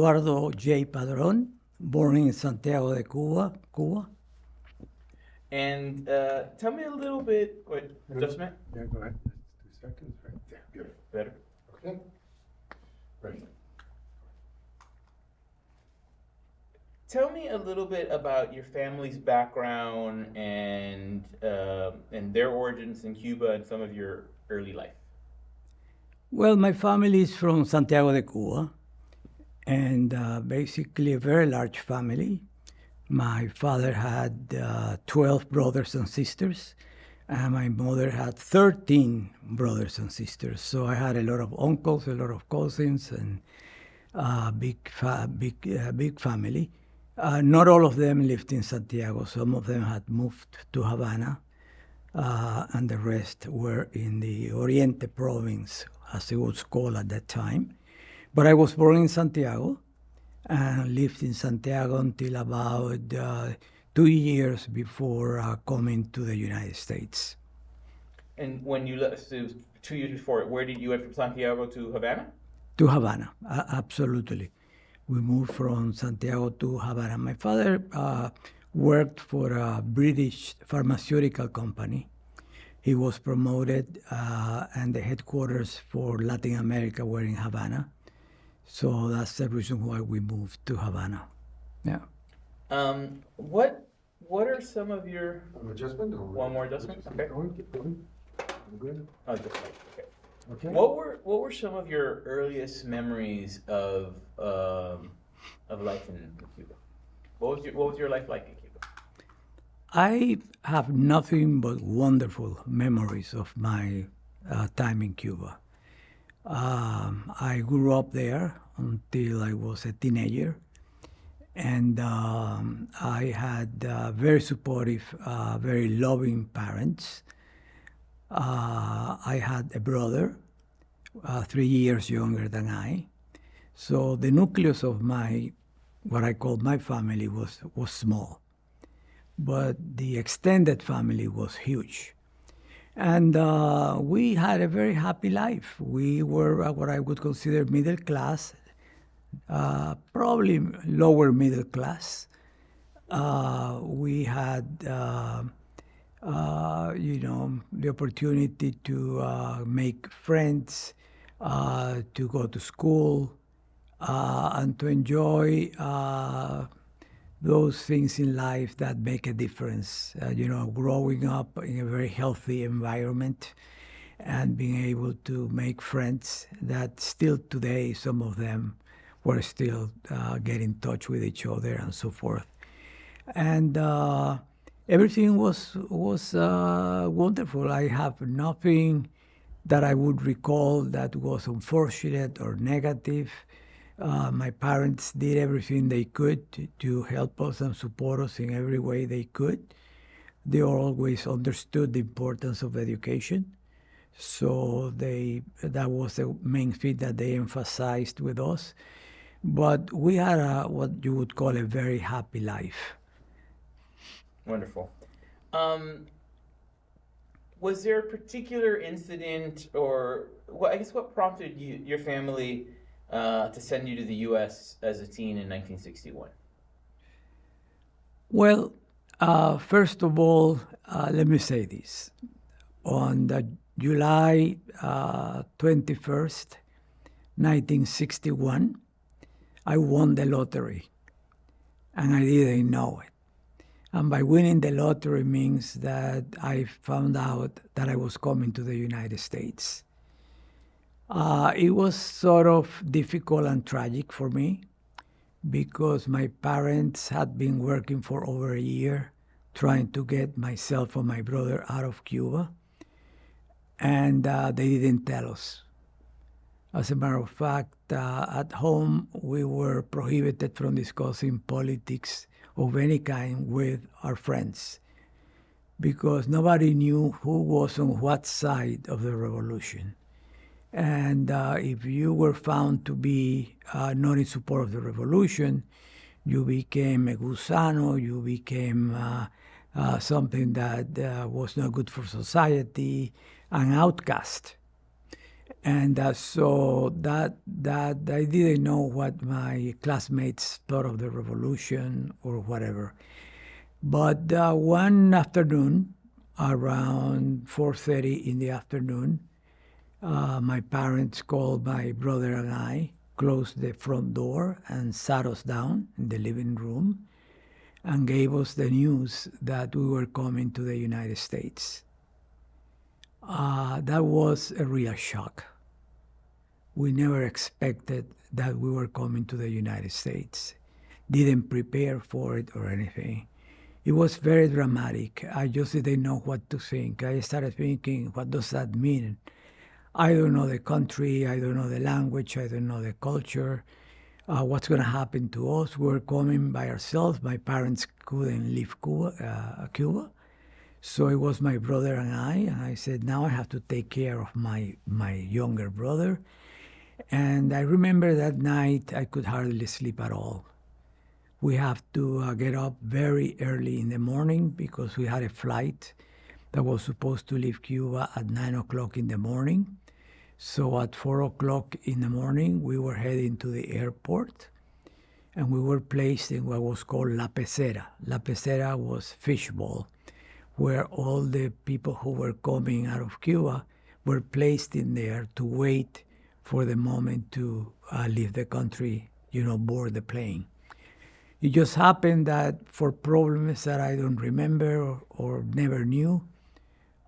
Eduardo J. Padrón, born in Santiago de Cuba, Cuba. And tell me a little bit, wait, adjustment? Yeah, go ahead. 2 seconds, right there. Good. Better. Okay. Ready. Tell me a little bit about your family's background and their origins in Cuba and some of your early life. Well, my family is from Santiago de Cuba, and basically a very large family. My father had 12 brothers and sisters, and my mother had 13 brothers and sisters. So I had a lot of uncles, a lot of cousins, and big family. Not all of them lived in Santiago. Some of them had moved to Havana, and the rest were in the Oriente province, as it was called at that time. But I was born in Santiago and lived in Santiago until about 2 years before coming to the United States. And when you left, so 2 years before, where did you went from Santiago to Havana? To Havana, absolutely. We moved from Santiago to Havana. My father worked for a British pharmaceutical company. He was promoted, and the headquarters for Latin America were in Havana. So that's the reason why we moved to Havana. Yeah. What are some of your Adjustment? Or one more adjustment? Okay. Keep going. I'm good. Oh, just like, okay. Okay. What were some of your earliest memories of life in Cuba? What was your life like in Cuba? I have nothing but wonderful memories of my time in Cuba. I grew up there until I was a teenager, and I had very supportive, very loving parents. I had a brother, 3 years younger than I. So the nucleus of what I call my family was small. But the extended family was huge. And we had a very happy life. We were what I would consider middle class, probably lower middle class. We had the opportunity to make friends, to go to school, and to enjoy those things in life that make a difference. Growing up in a very healthy environment and being able to make friends that still today, some of them were still get in touch with each other and so forth. And everything was wonderful. I have nothing that I would recall that was unfortunate or negative. My parents did everything they could to help us and support us in every way they could. They always understood the importance of education. So that was the main thing that they emphasized with us. But we had what you would call a very happy life. Wonderful. Was there a particular incident, or what prompted your family to send you to the U.S. as a teen in 1961? Well, first of all, let me say this. On the July 21st, 1961, I won the lottery, and I didn't know it. And by winning the lottery means that I found out that I was coming to the United States. It was sort of difficult and tragic for me because my parents had been working for over a year trying to get myself and my brother out of Cuba, and they didn't tell us. As a matter of fact, at home we were prohibited from discussing politics of any kind with our friends because nobody knew who was on what side of the revolution. And if you were found to be not in support of the revolution, you became a gusano, you became something that was not good for society, an outcast. And so that I didn't know what my classmates thought of the revolution or whatever. But one afternoon, around 4:30 in the afternoon, my parents called my brother and I, closed the front door, and sat us down in the living room and gave us the news that we were coming to the United States. That was a real shock. We never expected that we were coming to the United States. Didn't prepare for it or anything. It was very dramatic. I just didn't know what to think. I started thinking, what does that mean? I don't know the country, I don't know the language, I don't know the culture. What's going to happen to us? We're coming by ourselves. My parents couldn't leave Cuba. So it was my brother and I said, now I have to take care of my younger brother. And I remember that night I could hardly sleep at all. We have to get up very early in the morning because we had a flight that was supposed to leave Cuba at 9 o'clock in the morning. So at 4 o'clock in the morning, we were heading to the airport, and we were placed in what was called La Pecera. La Pecera was fishbowl, where all the people who were coming out of Cuba were placed in there to wait for the moment to leave the country, board the plane. It just happened that for problems that I don't remember or never knew,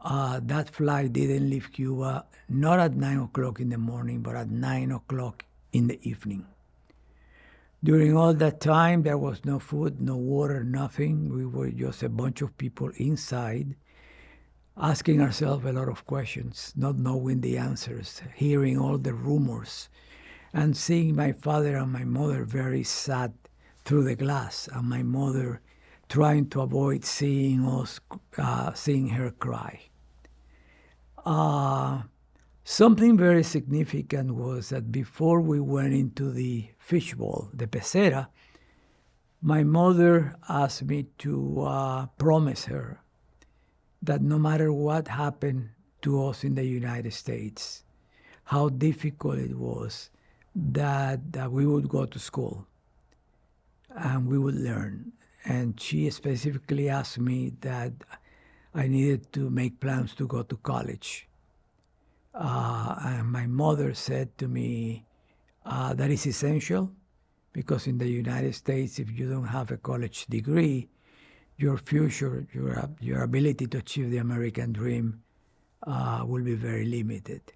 that flight didn't leave Cuba, not at 9 o'clock in the morning, but at 9 o'clock in the evening. During all that time, there was no food, no water, nothing. We were just a bunch of people inside, asking ourselves a lot of questions, not knowing the answers, hearing all the rumors, and seeing my father and my mother very sad through the glass, and my mother trying to avoid seeing her cry. Something very significant was that before we went into the fishbowl, the pecera, my mother asked me to promise her that no matter what happened to us in the United States, how difficult it was, that we would go to school and we would learn. And she specifically asked me that I needed to make plans to go to college. And my mother said to me, that is essential, because in the United States, if you don't have a college degree, your future, your ability to achieve the American dream will be very limited.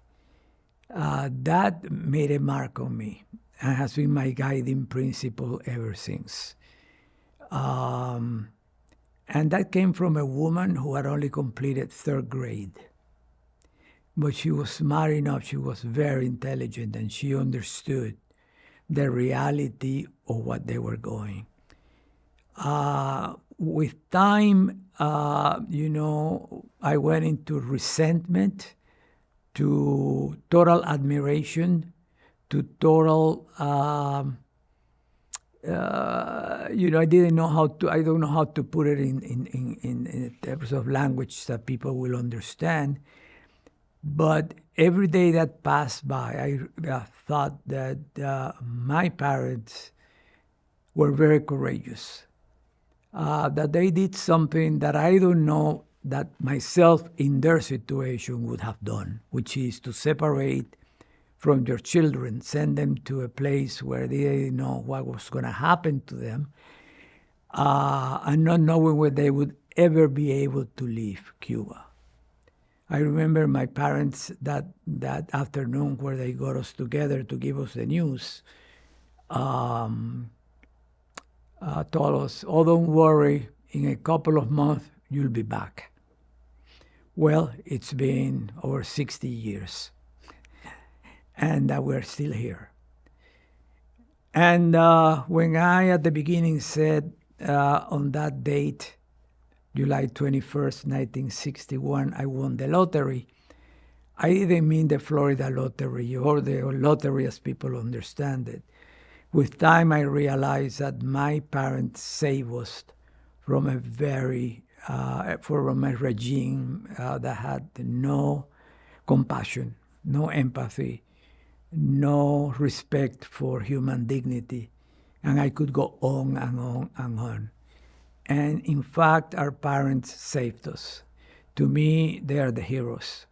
That made a mark on me and has been my guiding principle ever since. And that came from a woman who had only completed 3rd grade. But she was smart enough, she was very intelligent, and she understood the reality of what they were going. With time, I went into resentment, to total admiration, to total, I don't know how to put it in terms of language that people will understand. But every day that passed by, I thought that my parents were very courageous, that they did something that I don't know that myself in their situation would have done, which is to separate from their children, send them to a place where they didn't know what was going to happen to them, and not knowing whether they would ever be able to leave Cuba. I remember my parents that afternoon where they got us together to give us the news, told us, oh, don't worry, in a couple of months, you'll be back. Well, it's been over 60 years, and we're still here. And when I, at the beginning, said on that date, July 21st, 1961, I won the lottery, I didn't mean the Florida lottery or the lottery as people understand it. With time, I realized that my parents saved us from a regime that had no compassion no empathy, no respect for human dignity. And I could go on and on and on. And in fact, our parents saved us. To me, they are the heroes.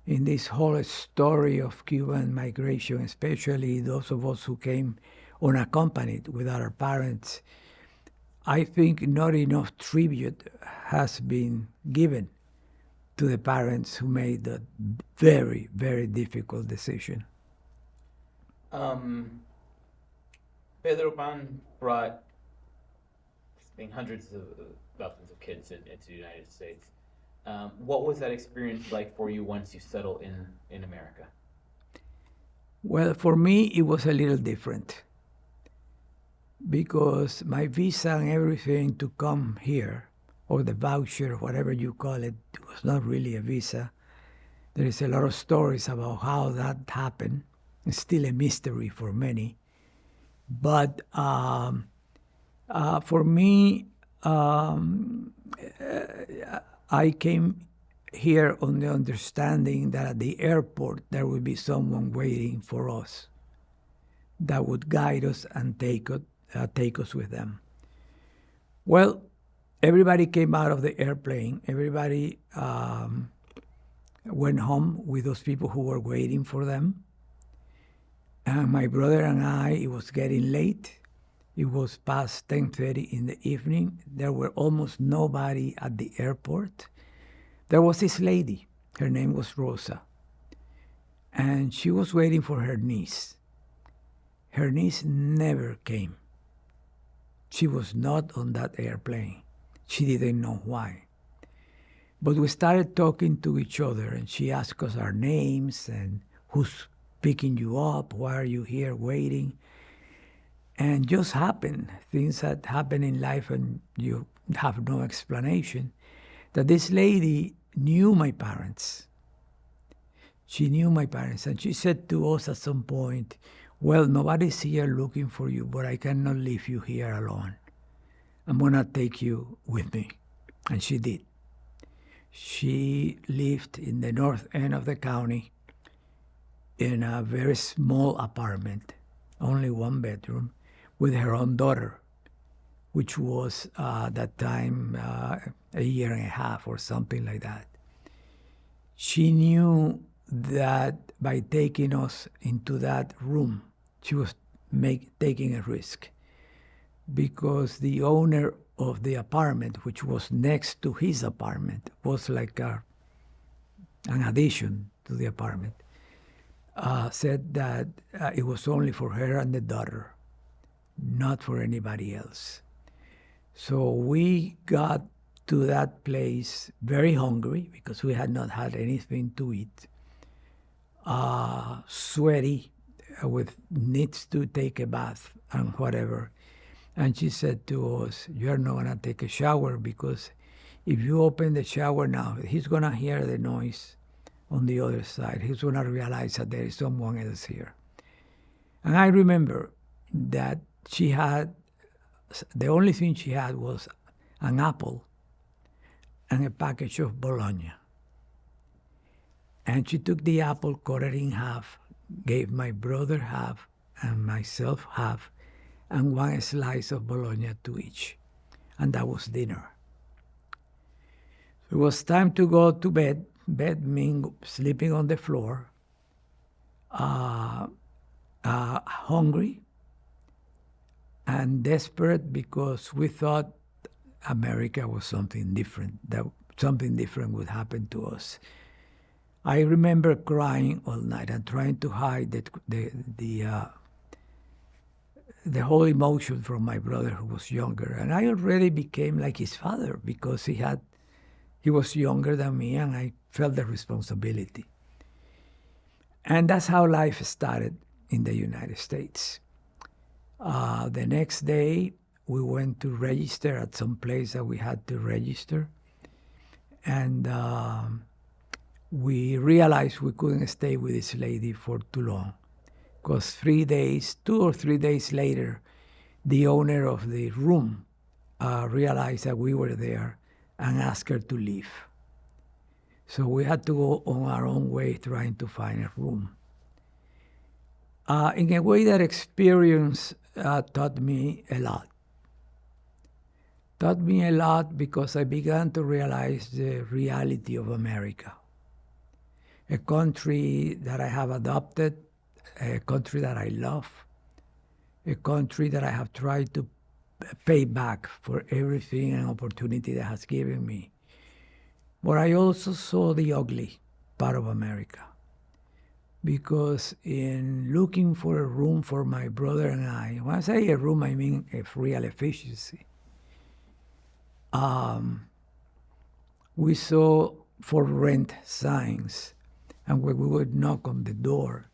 In this whole story of Cuban migration, especially those of us who came unaccompanied with our parents, I think not enough tribute has been given to the parents who made that very, very difficult decision. Pedro Pan brought, I think, hundreds of thousands of kids into the United States. What was that experience like for you once you settled in America? Well, for me, it was a little different because my visa and everything to come here, or the voucher, whatever you call it, was not really a visa. There is a lot of stories about how that happened. It's still a mystery for many. But for me, I came here on the understanding that at the airport there would be someone waiting for us that would guide us and take us with them. Well, everybody came out of the airplane. Everybody went home with those people who were waiting for them. And my brother and I, it was getting late. It was past 10:30 in the evening. There were almost nobody at the airport. There was this lady. Her name was Rosa. And she was waiting for her niece. Her niece never came. She was not on that airplane. She didn't know why. But we started talking to each other, and she asked us our names and who's picking you up, why are you here waiting? And just happened, things that happen in life and you have no explanation, that this lady knew my parents. She knew my parents, and she said to us at some point, well, nobody's here looking for you, but I cannot leave you here alone. I'm going to take you with me. And she did. She lived in the north end of the county in a very small apartment, only one bedroom, with her own daughter, which was at that time a year and a half or something like that. She knew that by taking us into that room, she was taking a risk, because the owner of the apartment, which was next to his apartment, was like an addition to the apartment, said that it was only for her and the daughter, not for anybody else. So we got to that place very hungry because we had not had anything to eat, sweaty, with needs to take a bath and whatever. And she said to us, you're not going to take a shower because if you open the shower now, he's going to hear the noise on the other side. He's going to realize that there is someone else here. And I remember that she had, the only thing she had was an apple and a package of bologna. And she took the apple, cut it in half, gave my brother half and myself half, and one slice of bologna to each. And that was dinner. It was time to go to bed. Bed meaning sleeping on the floor, hungry and desperate because we thought America was something different, that something different would happen to us. I remember crying all night and trying to hide the whole emotion from my brother, who was younger. And I already became like his father because he was younger than me, and I felt the responsibility. And that's how life started in the United States. The next day, we went to register at some place that we had to register. And we realized we couldn't stay with this lady for too long, because 2 or 3 days later, the owner of the room realized that we were there and asked her to leave. So we had to go on our own way trying to find a room. In a way, that experience taught me a lot. Taught me a lot because I began to realize the reality of America. A country that I have adopted, a country that I love, a country that I have tried to pay back for everything and opportunity that has given me. But I also saw the ugly part of America. Because in looking for a room for my brother and I, when I say a room, I mean a real efficiency. We saw for rent signs, and when we would knock on the door,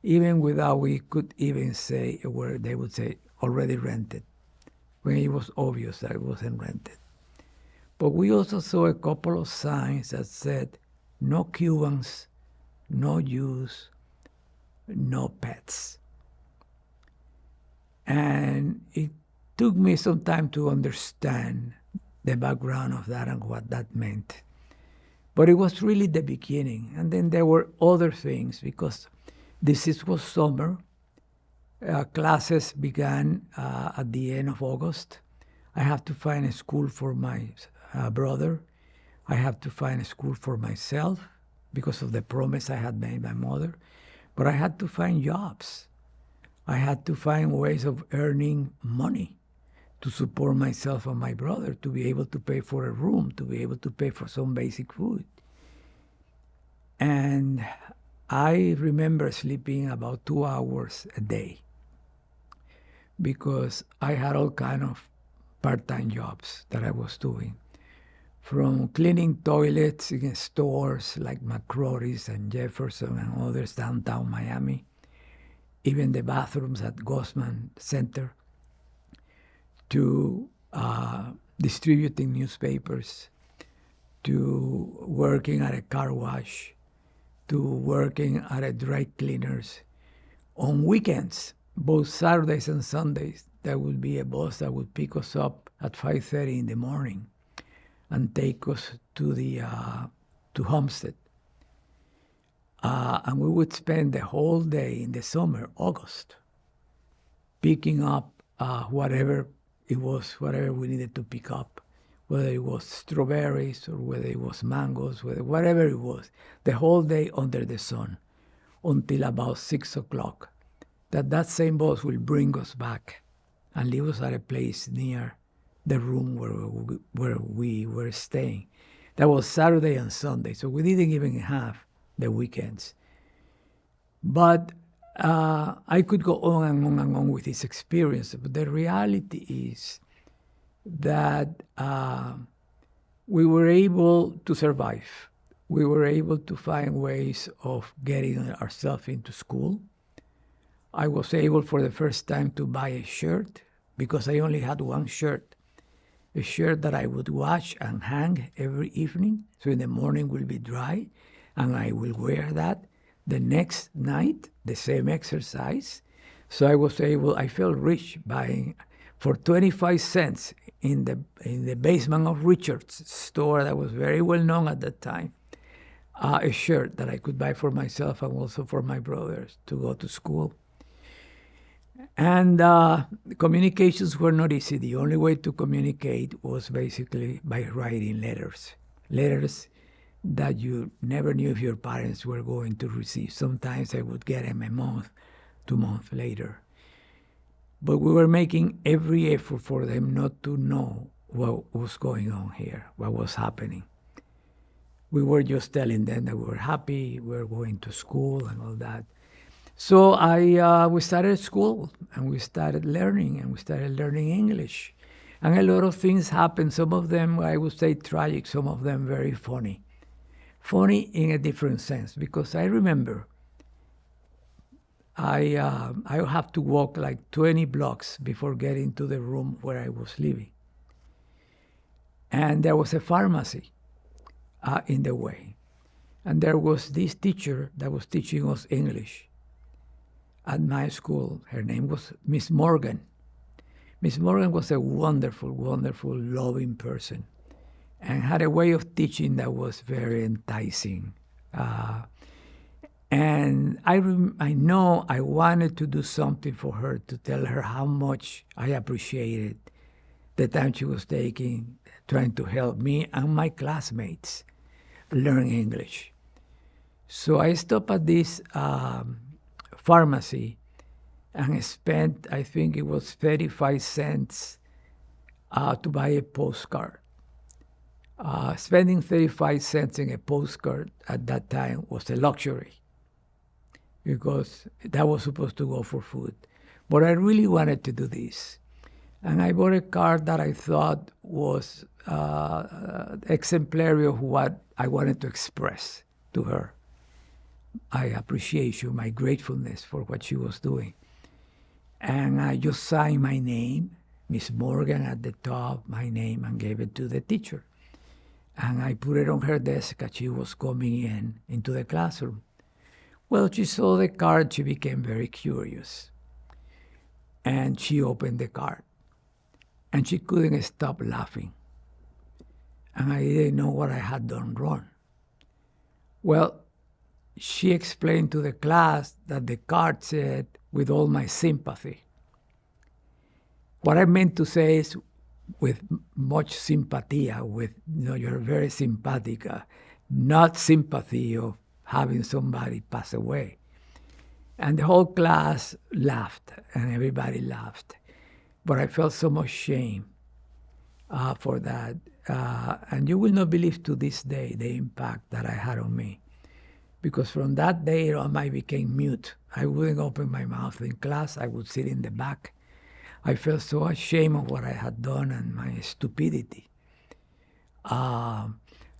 even without we could even say a word, they would say, already rented, when it was obvious that it wasn't rented. But we also saw a couple of signs that said, no Cubans, no Jews, no pets. And it took me some time to understand the background of that and what that meant. But it was really the beginning. And then there were other things, because this was summer. Classes began at the end of August. I have to find a school for my brother. I have to find a school for myself because of the promise I had made my mother. But I had to find jobs. I had to find ways of earning money to support myself and my brother, to be able to pay for a room, to be able to pay for some basic food. And I remember sleeping about 2 hours a day because I had all kind of part-time jobs that I was doing. From cleaning toilets in stores like McCrory's and Jefferson and others downtown Miami, even the bathrooms at Gosman Center, to distributing newspapers, to working at a car wash, to working at a dry cleaners. On weekends, both Saturdays and Sundays, there would be a bus that would pick us up at 5:30 in the morning and take us to to Homestead. And we would spend the whole day in the summer, August, picking up whatever it was, whatever we needed to pick up, whether it was strawberries or whether it was mangoes, whatever it was, the whole day under the sun until about 6 o'clock. That same bus will bring us back and leave us at a place near the room where we were staying. That was Saturday and Sunday, so we didn't even have the weekends. But I could go on and on and on with this experience, but the reality is that we were able to survive. We were able to find ways of getting ourselves into school. I was able for the first time to buy a shirt because I only had one shirt, a shirt that I would wash and hang every evening, so in the morning will be dry, and I will wear that the next night, the same exercise. So I felt rich buying for 25 cents in the basement of Richard's store that was very well known at that time, a shirt that I could buy for myself and also for my brothers to go to school. And communications were not easy. The only way to communicate was basically by writing letters that you never knew if your parents were going to receive. Sometimes I would get them a month, 2 months later. But we were making every effort for them not to know what was going on here, what was happening. We were just telling them that we were happy, we were going to school and all that. So we started school, and we started learning English. And a lot of things happened. Some of them, I would say, tragic, some of them very funny. Funny in a different sense, because I remember I have to walk like 20 blocks before getting to the room where I was living. And there was a pharmacy in the way. And there was this teacher that was teaching us English at my school. Her name was Miss Morgan. Miss Morgan was a wonderful, wonderful, loving person. and had a way of teaching that was very enticing. And I know I wanted to do something for her, to tell her how much I appreciated the time she was taking, trying to help me and my classmates learn English. So I stopped at this pharmacy and spent, I think it was 35 cents to buy a postcard. Spending 35 cents in a postcard at that time was a luxury, because that was supposed to go for food. But I really wanted to do this. And I bought a card that I thought was exemplary of what I wanted to express to her. My appreciation, my gratefulness for what she was doing. And I just signed my name, Miss Morgan at the top, my name, and gave it to the teacher. And I put it on her desk as she was coming into the classroom. Well, she saw the card, she became very curious. And she opened the card. And she couldn't stop laughing. And I didn't know what I had done wrong. Well, she explained to the class that the card said, "with all my sympathy." What I meant to say is, with much simpatia, you're very simpatica, not sympathy of having somebody pass away. And the whole class laughed, and everybody laughed. But I felt so much shame for that. And you will not believe to this day the impact that I had on me. Because from that day on, I became mute. I wouldn't open my mouth in class. I would sit in the back. I felt so ashamed of what I had done and my stupidity.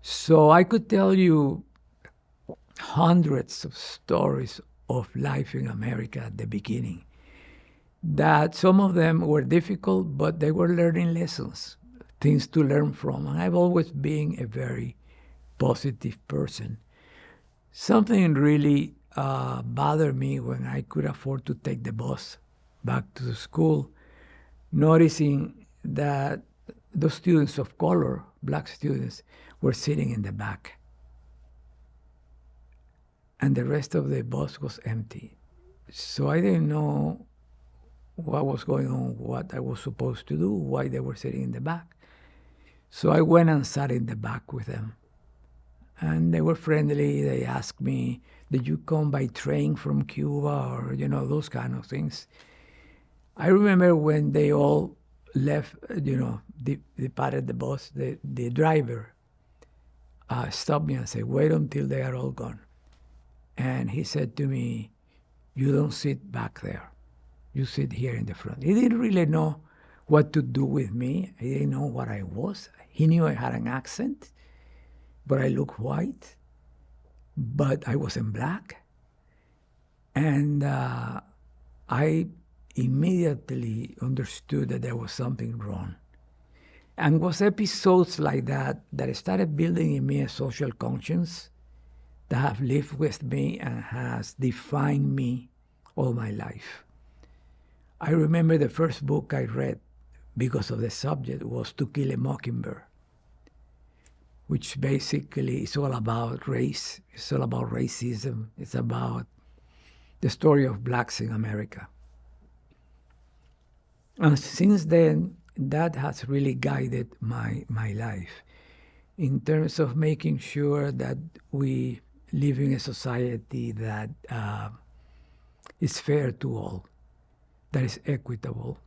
So I could tell you hundreds of stories of life in America at the beginning, that some of them were difficult, but they were learning lessons, things to learn from. And I've always been a very positive person. Something really bothered me when I could afford to take the bus back to the school, noticing that those students of color, black students, were sitting in the back. And the rest of the bus was empty. So I didn't know what was going on, what I was supposed to do, why they were sitting in the back. So I went and sat in the back with them. And they were friendly. They asked me, "Did you come by train from Cuba?" Or, those kind of things. I remember when they all left, departed the bus, the driver stopped me and said, "Wait until they are all gone." And he said to me, "You don't sit back there. You sit here in the front." He didn't really know what to do with me. He didn't know what I was. He knew I had an accent, but I looked white, but I wasn't black. And I immediately understood that there was something wrong. And it was episodes like that started building in me a social conscience that have lived with me and has defined me all my life. I remember the first book I read because of the subject was To Kill a Mockingbird, which basically is all about race. It's all about racism. It's about the story of blacks in America. And since then, that has really guided my life in terms of making sure that we live in a society that is fair to all, that is equitable,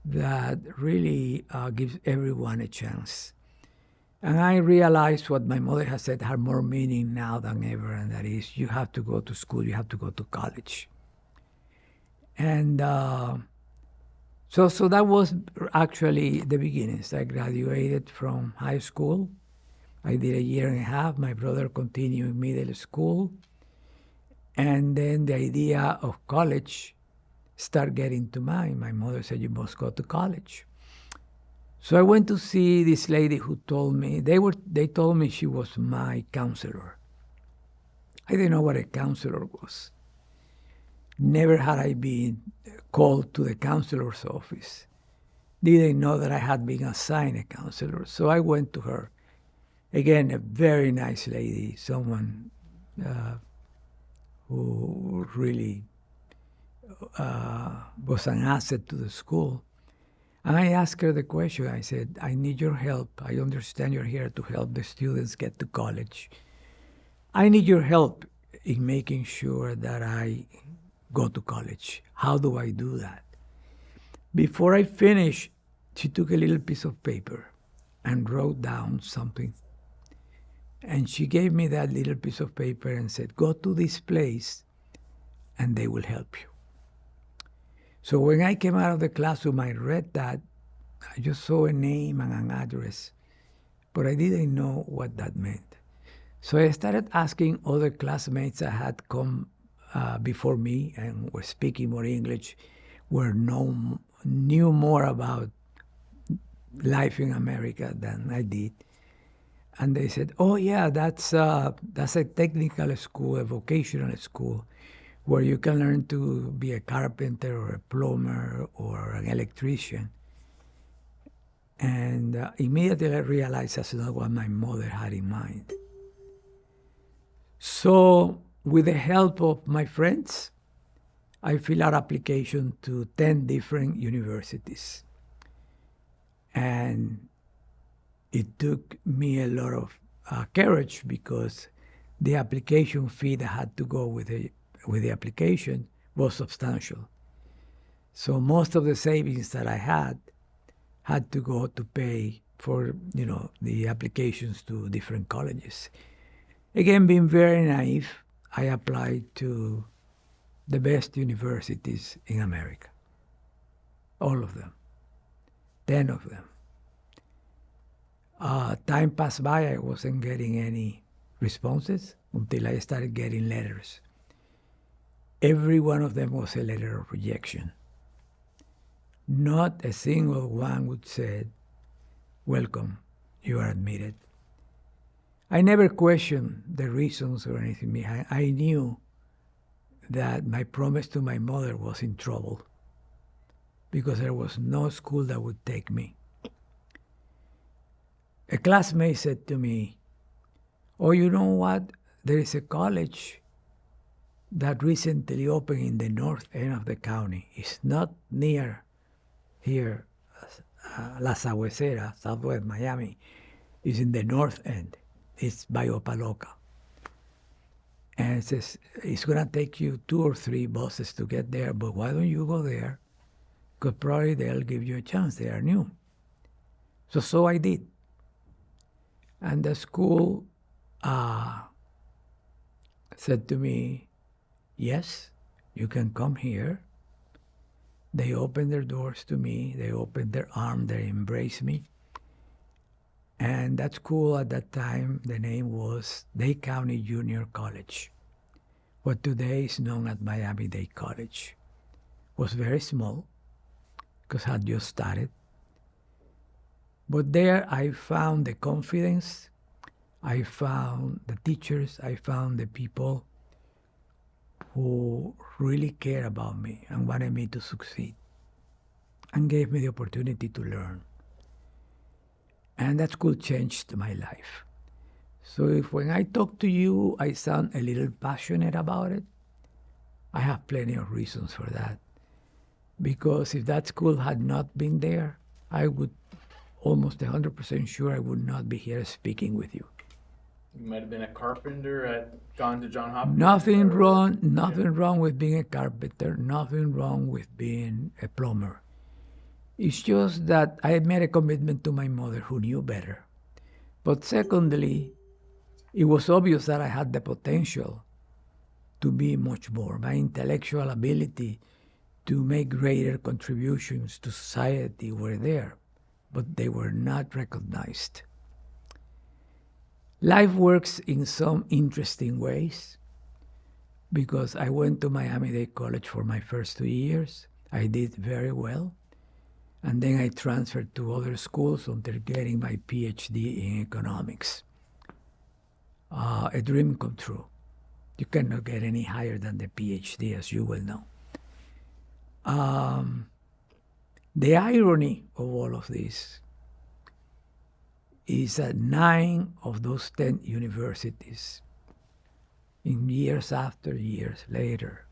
that really gives everyone a chance. And I realized what my mother has said had more meaning now than ever, and that is, you have to go to school, you have to go to college. And so that was actually the beginnings. I graduated from high school. I did a year and a half. My brother continued in middle school. And then the idea of college started getting to mind. My mother said, "You must go to college." So I went to see this lady who told me, they told me she was my counselor. I didn't know what a counselor was. Never had I been called to the counselor's office. Didn't know that I had been assigned a counselor. So I went to her Again, a very nice lady, someone who really was an asset to the school. And I asked her the question. I said, I need your help. I understand you're here to help the students get to college. I need your help in making sure that I go to college. How do I do that? Before I finished, she took a little piece of paper and wrote down something. And she gave me that little piece of paper and said, go to this place and they will help you. So when I came out of the classroom, I read that. I just saw a name and an address, but I didn't know what that meant. So I started asking other classmates that had come before me and were speaking more English, knew more about life in America than I did. And they said, oh yeah, that's a technical school, a vocational school, where you can learn to be a carpenter or a plumber or an electrician. And immediately I realized that's not what my mother had in mind. So with the help of my friends, I filled out application to 10 different universities. And it took me a lot of courage because the application fee that had to go with the application was substantial. So most of the savings that I had to go to pay for, the applications to different colleges. Again, being very naive, I applied to the best universities in America. All of them. 10 of them. Time passed by, I wasn't getting any responses until I started getting letters. Every one of them was a letter of rejection. Not a single one would say, welcome, you are admitted. I never questioned the reasons or anything. I knew that my promise to my mother was in trouble because there was no school that would take me. A classmate said to me, oh, you know what? There is a college that recently opened in the north end of the county. It's not near here, La Sabuesera, Southwest Miami. It's in the north end. It's by Opaloca. And it says, it's going to take you 2 or 3 buses to get there, but why don't you go there? Because probably they'll give you a chance. They are new. So I did. And the school said to me, yes, you can come here. They opened their doors to me. They opened their arms. They embraced me. And that school at that time, the name was Dade County Junior College. What today is known as Miami-Dade College. Was very small because had just started. But there I found the confidence, I found the teachers, I found the people who really cared about me and wanted me to succeed and gave me the opportunity to learn. And that school changed my life. So if when I talk to you, I sound a little passionate about it, I have plenty of reasons for that. Because if that school had not been there, I would almost 100% sure I would not be here speaking with you. You might have been a carpenter, gone to John Hopkins. Nothing wrong with being a carpenter, nothing wrong with being a plumber. It's just that I had made a commitment to my mother who knew better. But secondly, it was obvious that I had the potential to be much more. My intellectual ability to make greater contributions to society were there, but they were not recognized. Life works in some interesting ways because I went to Miami-Dade College for my first 2 years. I did very well. And then I transferred to other schools until getting my PhD in economics. A dream come true. You cannot get any higher than the PhD, as you will know. The irony of all of this is that 9 of those 10 universities, in years after years later,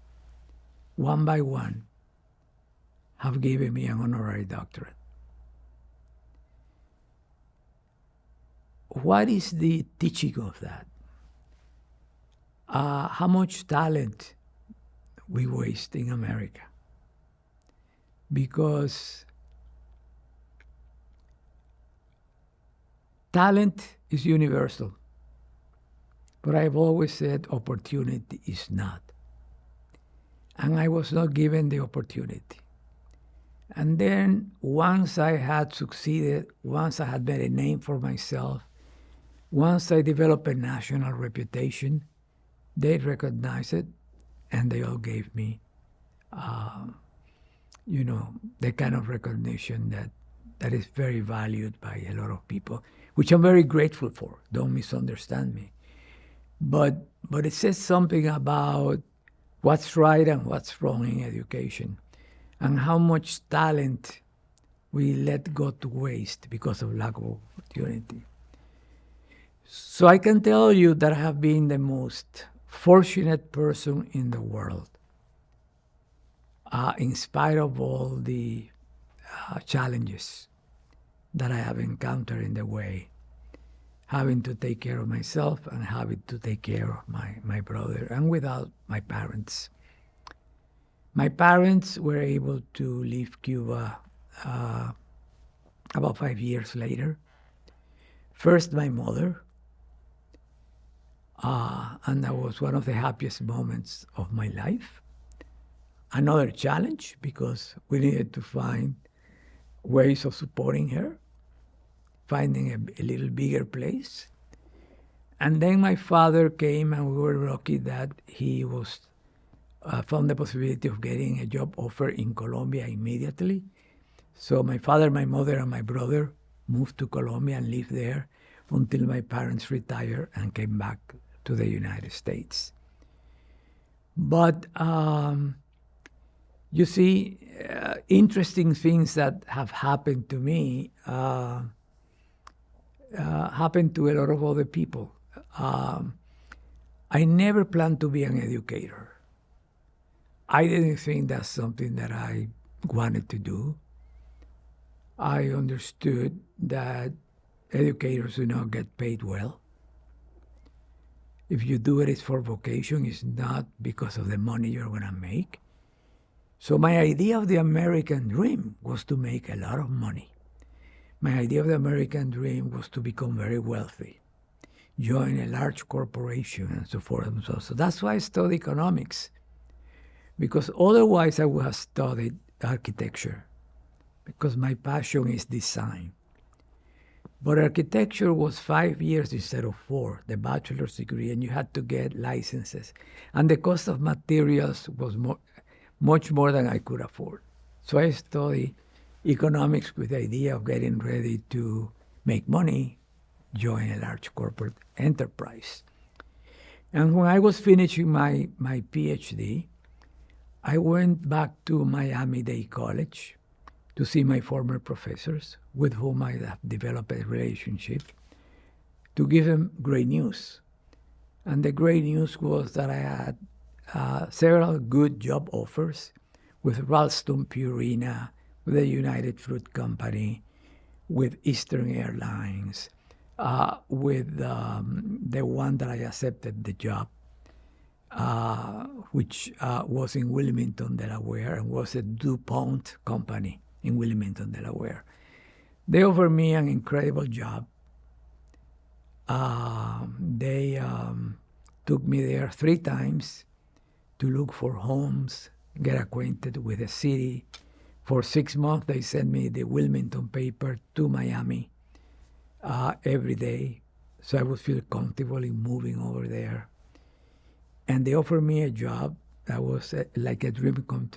one by one, have given me an honorary doctorate. What is the teaching of that? How much talent we waste in America. Because talent is universal, but I've always said opportunity is not. And I was not given the opportunity. And then once I had succeeded, once I had made a name for myself, once I developed a national reputation, they recognized it and they all gave me, the kind of recognition that is very valued by a lot of people, which I'm very grateful for. Don't misunderstand me. But it says something about what's right and what's wrong in education, and how much talent we let go to waste because of lack of opportunity. So I can tell you that I have been the most fortunate person in the world, in spite of all the challenges that I have encountered in the way, having to take care of myself and having to take care of my brother, and without my parents. My parents were able to leave Cuba about 5 years later. First, my mother, and that was one of the happiest moments of my life. Another challenge, because we needed to find ways of supporting her, finding a little bigger place. And then my father came, and we were lucky that he was found the possibility of getting a job offer in Colombia immediately. So my father, my mother, and my brother moved to Colombia and lived there until my parents retired and came back to the United States. But you see, interesting things that have happened to me happened to a lot of other people. I never planned to be an educator. I didn't think that's something that I wanted to do. I understood that educators do not get paid well. If you do it, it's for vocation. It's not because of the money you're going to make. So my idea of the American dream was to make a lot of money. My idea of the American dream was to become very wealthy, join a large corporation, and so forth and so on. So that's why I studied economics, because otherwise I would have studied architecture, because my passion is design. But architecture was 5 years instead of 4, the bachelor's degree, and you had to get licenses. And the cost of materials was much more than I could afford. So I studied economics with the idea of getting ready to make money, join a large corporate enterprise. And when I was finishing my PhD, I went back to Miami-Dade College to see my former professors, with whom I have developed a relationship, to give them great news. And the great news was that I had several good job offers with Ralston Purina, with the United Fruit Company, with Eastern Airlines, with the one that I accepted the job, which was in Wilmington, Delaware, and was a DuPont company in Wilmington, Delaware. They offered me an incredible job. They took me there 3 times to look for homes, get acquainted with the city. For 6 months, they sent me the Wilmington paper to Miami every day, so I would feel comfortable in moving over there. And they offered me a job that was like a dream come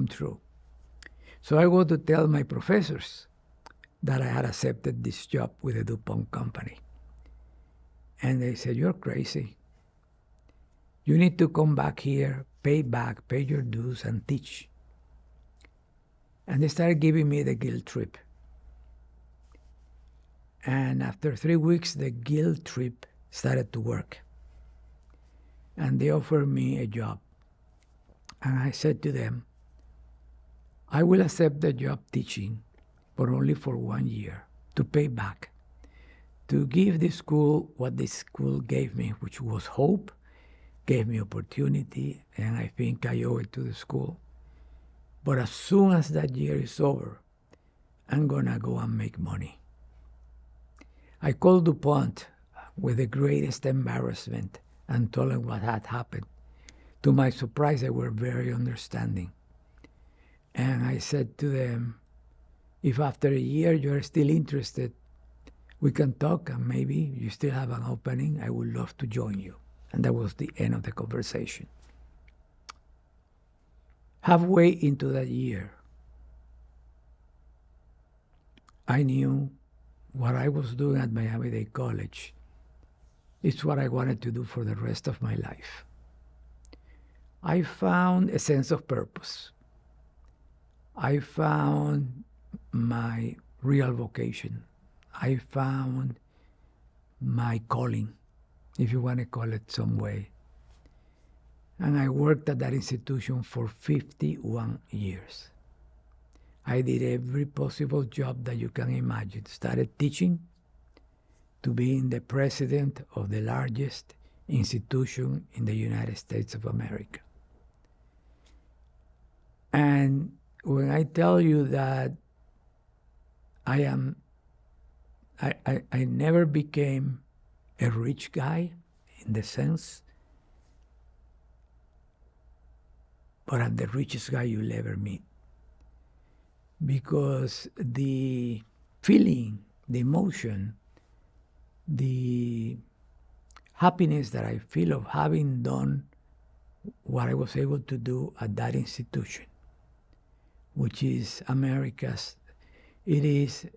true. So I go to tell my professors that I had accepted this job with the DuPont company. And they said, "You're crazy. You need to come back here, pay your dues, and teach." And they started giving me the guilt trip. And after 3 weeks, the guilt trip started to work. And they offered me a job. And I said to them, I will accept the job teaching, but only for 1 year, to pay back, to give the school what the school gave me, which was hope, gave me opportunity, and I think I owe it to the school. But as soon as that year is over, I'm gonna go and make money. I called DuPont with the greatest embarrassment and told them what had happened. To my surprise, they were very understanding. And I said to them, if after a year you're still interested, we can talk and maybe you still have an opening. I would love to join you. And that was the end of the conversation. Halfway into that year, I knew what I was doing at Miami-Dade College is what I wanted to do for the rest of my life. I found a sense of purpose. I found my real vocation. I found my calling, if you want to call it some way. And I worked at that institution for 51 years. I did every possible job that you can imagine. Started teaching to being the president of the largest institution in the United States of America. And when I tell you that I never became a rich guy in the sense, but I'm the richest guy you'll ever meet. Because the feeling, the emotion, the happiness that I feel of having done what I was able to do at that institution, which is America's, it is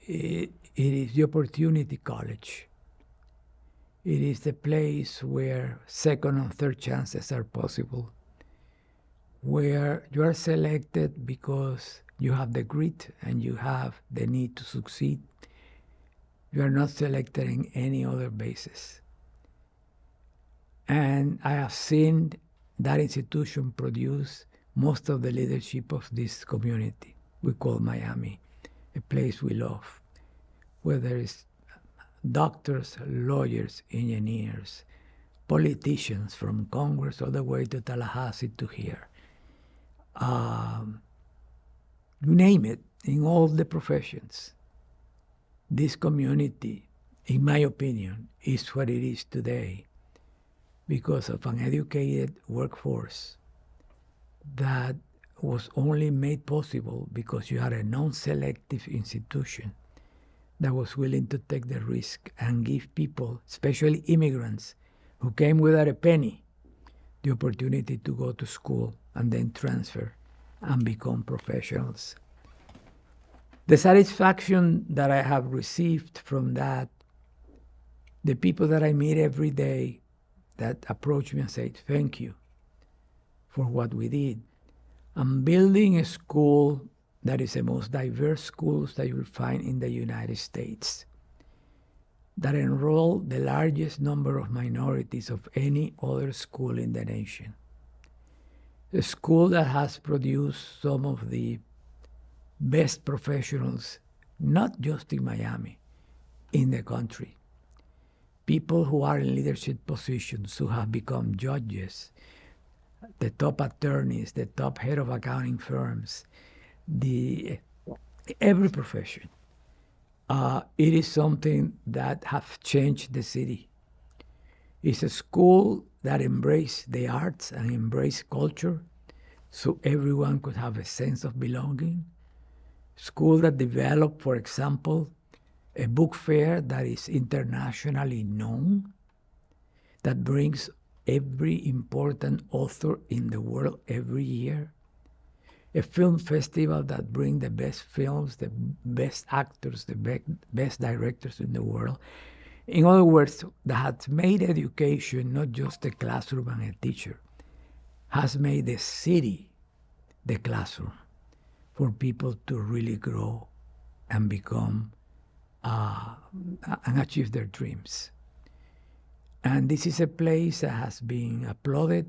the Opportunity College. It is the place where second and third chances are possible, where you are selected because you have the grit and you have the need to succeed. You are not selected in any other basis. And I have seen that institution produce most of the leadership of this community we call Miami, a place we love, where there is doctors, lawyers, engineers, politicians from Congress all the way to Tallahassee to here. You name it, in all the professions. This community, in my opinion, is what it is today because of an educated workforce that was only made possible because you had a non-selective institution that was willing to take the risk and give people, especially immigrants who came without a penny, the opportunity to go to school and then transfer and become professionals. The satisfaction that I have received from that, the people that I meet every day that approach me and say, thank you for what we did. I'm building a school that is the most diverse schools that you will find in the United States, that enroll the largest number of minorities of any other school in the nation. A school that has produced some of the best professionals, not just in Miami, in the country. People who are in leadership positions, who have become judges, the top attorneys, the top head of accounting firms, every profession. It is something that has changed the city. It's a school that embraced the arts and embraced culture so everyone could have a sense of belonging. School that developed, for example, a book fair that is internationally known, that brings every important author in the world every year. A film festival that brings the best films, the best actors, the best directors in the world. In other words, that has made education not just a classroom and a teacher, has made the city the classroom for people to really grow and become and achieve their dreams. And this is a place that has been applauded,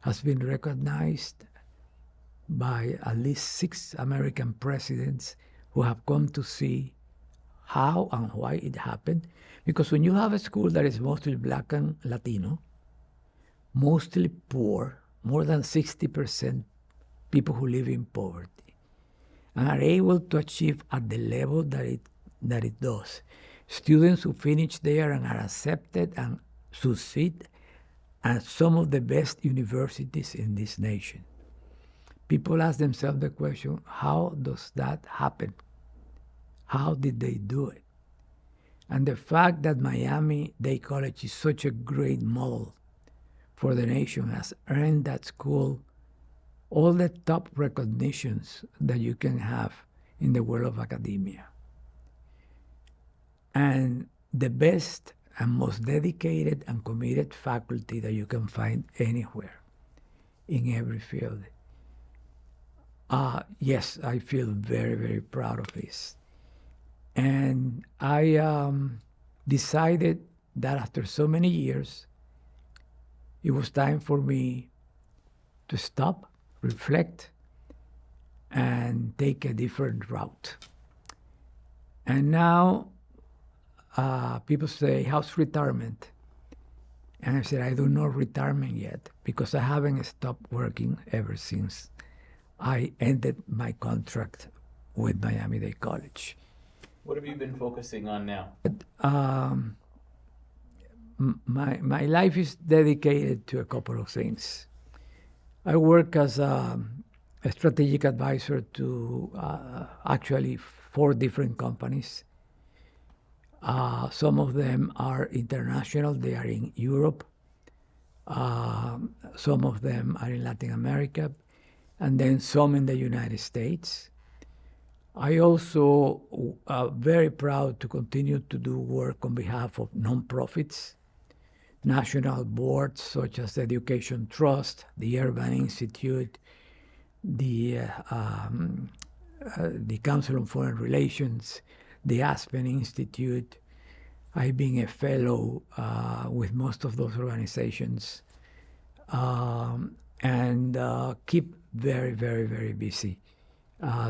has been recognized by at least 6 American presidents who have come to see how and why it happened. Because when you have a school that is mostly Black and Latino, mostly poor, more than 60% people who live in poverty, and are able to achieve at the level that it does. Students who finish there and are accepted and succeed at some of the best universities in this nation. People ask themselves the question, how does that happen? How did they do it? And the fact that Miami-Dade College is such a great model for the nation has earned that school all the top recognitions that you can have in the world of academia. And the best and most dedicated and committed faculty that you can find anywhere, in every field. Yes, I feel very, very proud of this. And I decided that after so many years, it was time for me to stop, reflect, and take a different route. And now people say, how's retirement? And I said, I don't know retirement yet because I haven't stopped working ever since I ended my contract with Miami-Dade College. What have you been focusing on now? My life is dedicated to a couple of things. I work as a strategic advisor to actually 4 different companies. Some of them are international, they are in Europe. Some of them are in Latin America, and then some in the United States. I also very proud to continue to do work on behalf of nonprofits, national boards such as the Education Trust, the Urban Institute, the Council on Foreign Relations, the Aspen Institute. I've been a fellow with most of those organizations, and keep very, very, very busy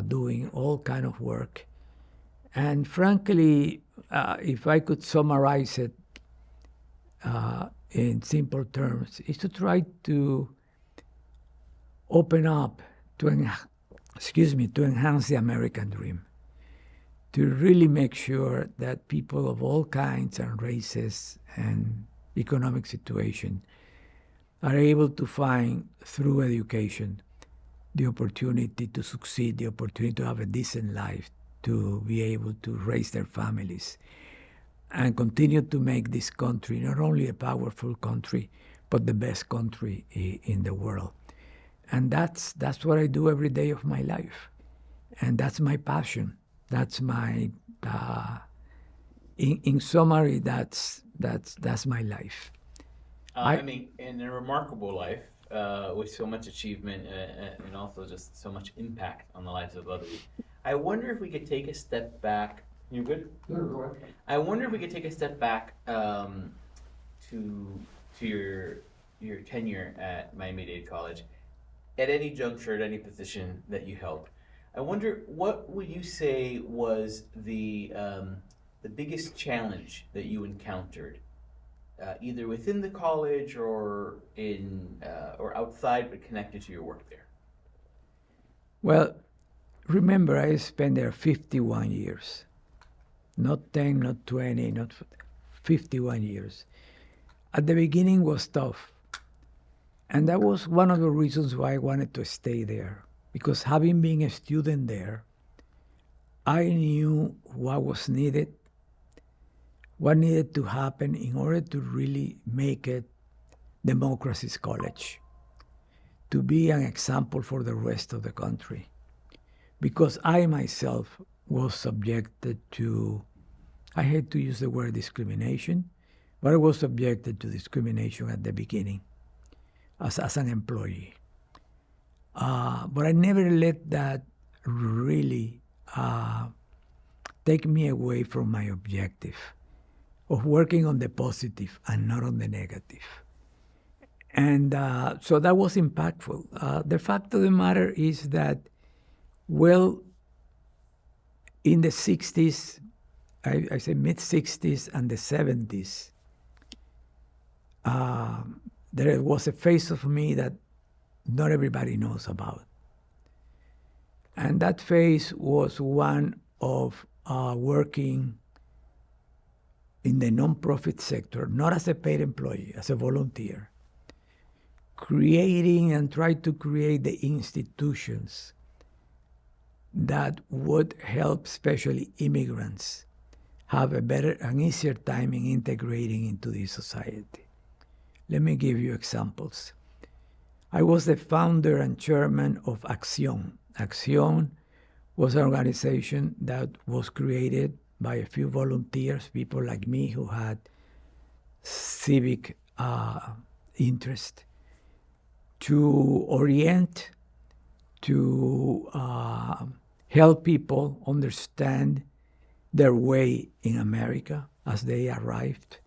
doing all kind of work. And frankly, if I could summarize it in simple terms, is to try to open up, to enhance the American dream, to really make sure that people of all kinds and races and economic situation are able to find, through education, the opportunity to succeed, the opportunity to have a decent life, to be able to raise their families, and continue to make this country not only a powerful country, but the best country in the world. And that's what I do every day of my life. And that's my passion. That's my, in summary, that's my life. I mean, in a remarkable life, with so much achievement and also just so much impact on the lives of others. I wonder if we could take a step back. You good? No, go ahead. I wonder if we could take a step back to your tenure at Miami-Dade College. At any juncture, at any position that you held, I wonder what would you say was the biggest challenge that you encountered, either within the college or or outside, but connected to your work there? Well, remember, I spent there 51 years. Not 10, not 20, not 51 years. At the beginning was tough. And that was one of the reasons why I wanted to stay there. Because having been a student there, I knew what was needed, what needed to happen in order to really make it democracy's college, to be an example for the rest of the country. Because I myself was subjected to, I hate to use the word discrimination, but I was subjected to discrimination at the beginning as an employee. But I never let that really take me away from my objective of working on the positive and not on the negative. And so that was impactful. The fact of the matter is that, well, in the 60s, I say mid-60s and the 70s, there was a phase of me that not everybody knows about. And that phase was one of working in the nonprofit sector, not as a paid employee, as a volunteer, creating and trying to create the institutions that would help especially immigrants have a better and easier time in integrating into the society. Let me give you examples. I was the founder and chairman of Acción. Acción was an organization that was created by a few volunteers, people like me who had civic interest, to orient, to help people understand their way in America as they arrived.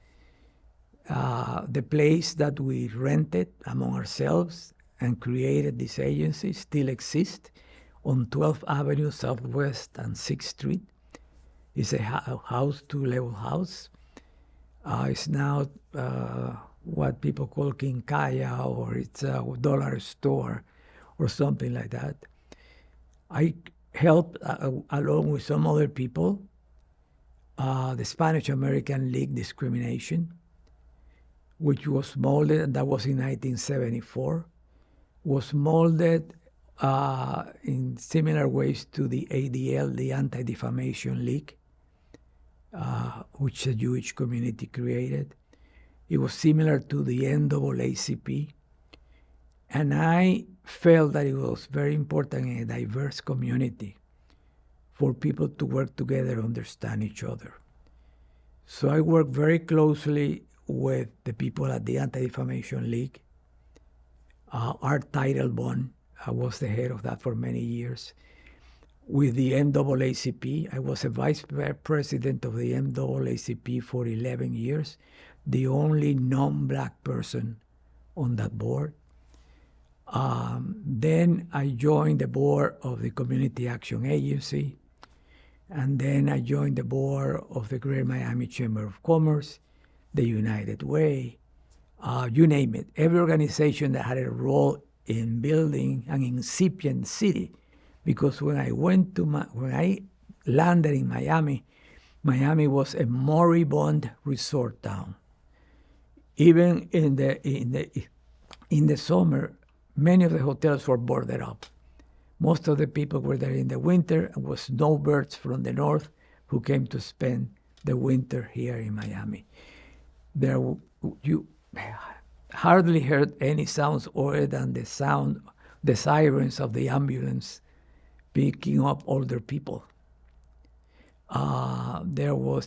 The place that we rented among ourselves and created this agency still exists on 12th Avenue Southwest and 6th Street. It's a house, two-level house. It's now what people call quincalla, or it's a dollar store or something like that. I helped, along with some other people, the Spanish American League discrimination, which was molded, and that was in 1974, was molded in similar ways to the ADL, the Anti-Defamation League, which the Jewish community created. It was similar to the NAACP. And I felt that it was very important in a diverse community for people to work together, understand each other. So I worked very closely with the people at the Anti-Defamation League. Art Teitelbaum, I was the head of that for many years. With the NAACP, I was a vice president of the NAACP for 11 years, the only non-black person on that board. Then I joined the board of the Community Action Agency, and then I joined the board of the Greater Miami Chamber of Commerce, the United Way, you name it. Every organization that had a role in building an incipient city. Because when I landed in Miami, Miami was a moribund resort town. Even in the summer, many of the hotels were boarded up. Most of the people were there in the winter, and was snowbirds from the north who came to spend the winter here in Miami. You hardly heard any sounds other than the sirens of the ambulance picking up older people.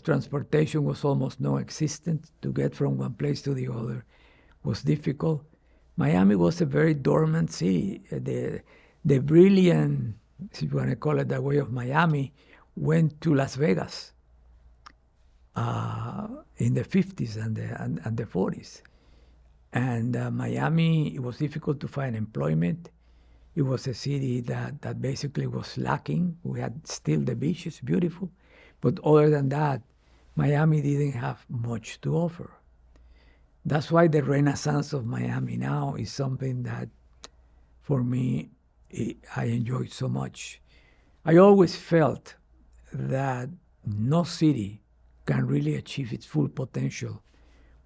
Transportation was almost non-existent. To get from one place to the other was difficult. Miami was a very dormant city. The brilliant, if you want to call it that way, of Miami went to Las Vegas in the 50s and the 40s. And Miami, it was difficult to find employment. It was a city that basically was lacking. We had still the beaches, beautiful. But other than that, Miami didn't have much to offer. That's why the renaissance of Miami now is something that, for me, I enjoyed so much. I always felt that no city can really achieve its full potential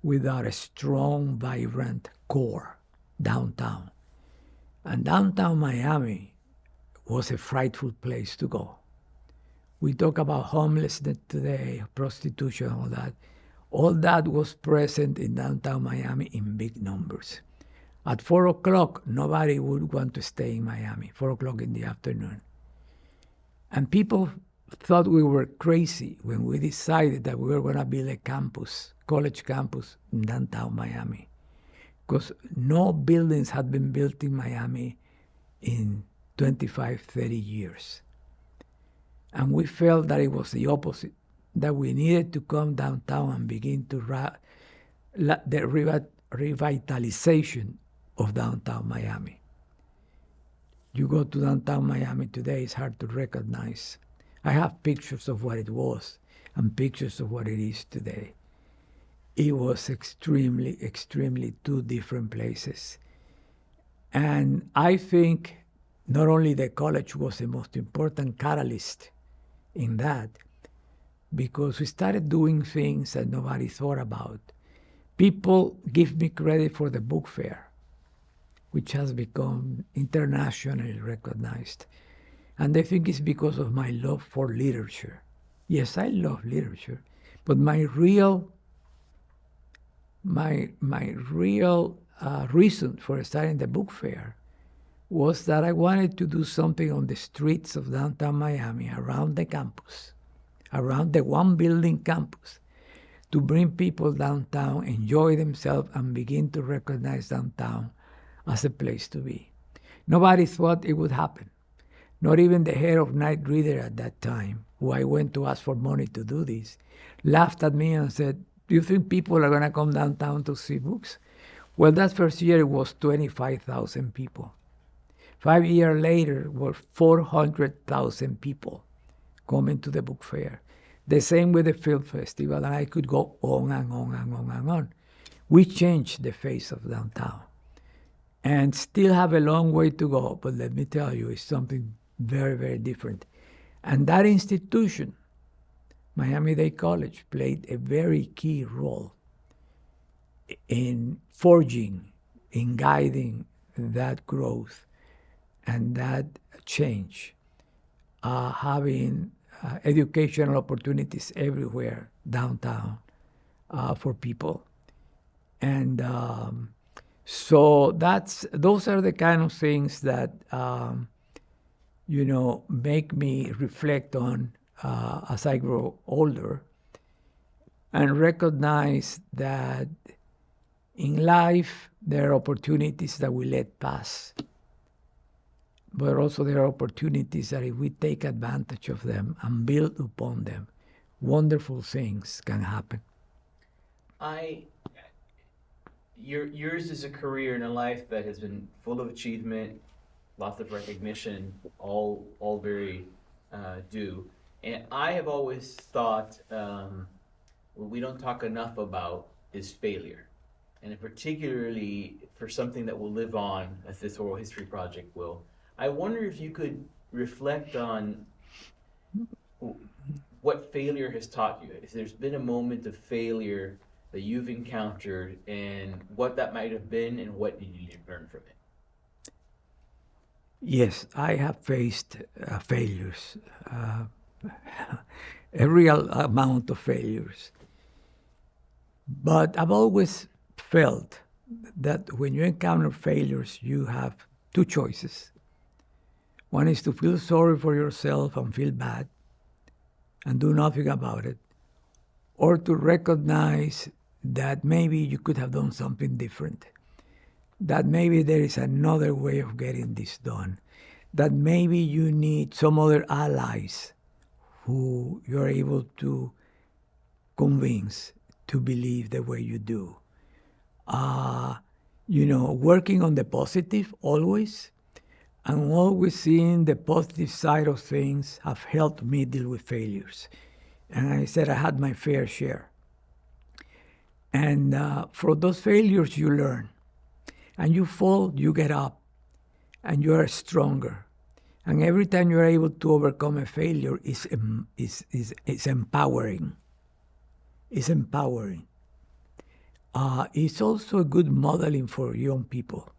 without a strong, vibrant core downtown. And downtown Miami was a frightful place to go. We talk about homelessness today, prostitution, all that. All that was present in downtown Miami in big numbers. At 4 o'clock, nobody would want to stay in Miami, 4 o'clock in the afternoon. And people thought we were crazy when we decided that we were going to build a campus, college campus in downtown Miami. Because no buildings had been built in Miami in 25, 30 years. And we felt that it was the opposite, that we needed to come downtown and begin to the revitalization of downtown Miami. You go to downtown Miami today, it's hard to recognize. I have pictures of what it was and pictures of what it is today. It was extremely, extremely two different places. And I think not only the college was the most important catalyst in that, because we started doing things that nobody thought about. People give me credit for the book fair, which has become internationally recognized. And I think it's because of my love for literature. Yes, I love literature, but my real reason for starting the book fair was that I wanted to do something on the streets of downtown Miami, around the campus, around the one building campus, to bring people downtown, enjoy themselves, and begin to recognize downtown as a place to be. Nobody thought it would happen. Not even the head of Night Reader at that time, who I went to ask for money to do this, laughed at me and said, "Do you think people are going to come downtown to see books?" Well, that first year it was 25,000 people. 5 years later, were 400,000 people coming to the book fair. The same with the film festival, and I could go on and on and on and on. We changed the face of downtown and still have a long way to go, but let me tell you, it's something very, very different. And that institution, Miami-Dade College, played a very key role in forging, in guiding that growth and that change, having educational opportunities everywhere downtown for people. And so those are the kind of things that make me reflect on as I grow older and recognize that in life there are opportunities that we let pass, but also there are opportunities that if we take advantage of them and build upon them, wonderful things can happen. Yours is a career and a life that has been full of achievement, lots of recognition, all very due. And I have always thought what we don't talk enough about is failure, and particularly for something that will live on, as this oral history project will. I wonder if you could reflect on what failure has taught you. If there's been a moment of failure that you've encountered, and what that might have been, and what did you learn from it? Yes, I have faced failures, a real amount of failures. But I've always felt that when you encounter failures, you have two choices. One is to feel sorry for yourself and feel bad and do nothing about it, or to recognize that maybe you could have done something different, that maybe there is another way of getting this done, that maybe you need some other allies who you're able to convince to believe the way you do. Working on the positive always, and always seeing the positive side of things have helped me deal with failures. And I said I had my fair share. And for those failures, you learn. And you fall, you get up, and you are stronger. And every time you're able to overcome a failure, it's empowering. It's empowering. It's also a good modeling for young people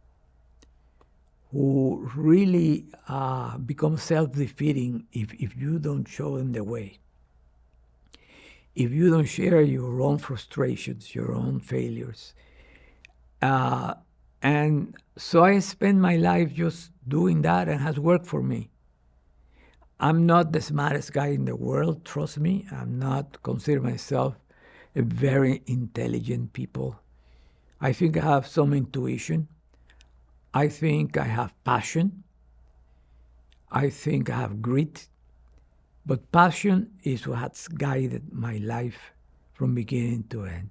who really become self-defeating if you don't show them the way. If you don't share your own frustrations, your own failures. And so I spend my life just doing that, and has worked for me. I'm not the smartest guy in the world, trust me. I'm not consider myself a very intelligent people. I think I have some intuition. I think I have passion. I think I have grit. But passion is what's guided my life from beginning to end.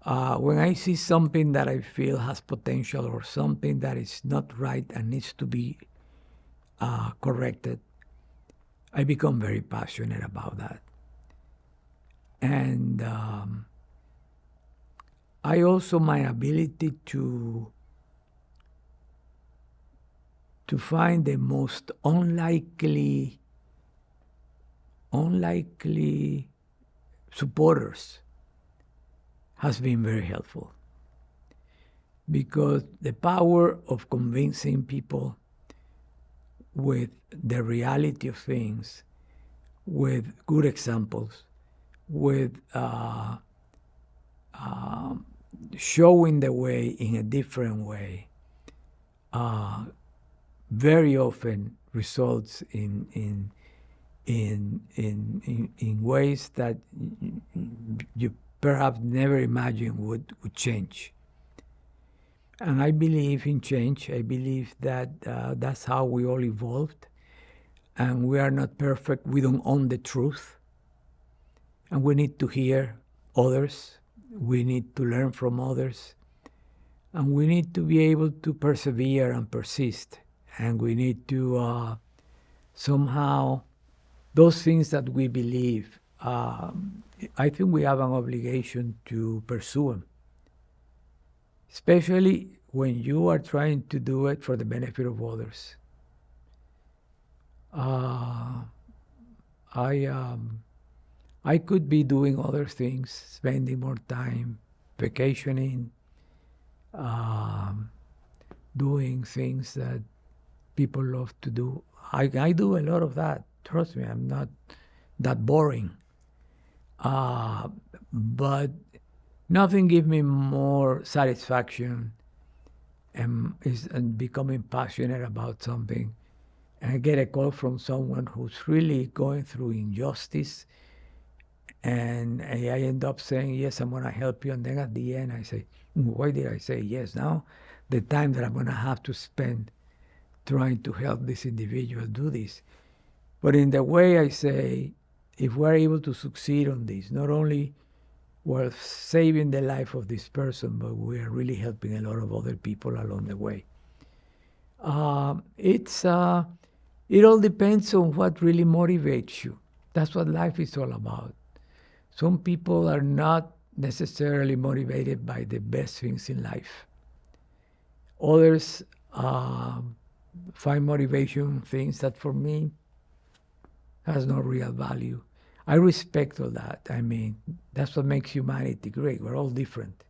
When I see something that I feel has potential or something that is not right and needs to be corrected, I become very passionate about that. And I also, my ability to find the most unlikely supporters has been very helpful, because the power of convincing people with the reality of things, with good examples, with showing the way in a different way, very often results in ways that you perhaps never imagined would change. And I believe in change. I believe that that's how we all evolved. And we are not perfect. We don't own the truth. And we need to hear others. We need to learn from others. And we need to be able to persevere and persist. And we need to somehow, those things that we believe, I think we have an obligation to pursue them, especially when you are trying to do it for the benefit of others. I could be doing other things, spending more time, vacationing, doing things that people love to do. I do a lot of that. Trust me, I'm not that boring. But nothing gives me more satisfaction is becoming passionate about something. And I get a call from someone who's really going through injustice, and I end up saying, yes, I'm going to help you. And then at the end, I say, why did I say yes? Now, the time that I'm going to have to spend trying to help this individual do this. But in the way I say, if we're able to succeed on this, not only we're saving the life of this person, but we are really helping a lot of other people along the way. It all depends on what really motivates you. That's what life is all about. Some people are not necessarily motivated by the best things in life. Others find motivation in things that for me has no real value. I respect all that. I mean, that's what makes humanity great. We're all different.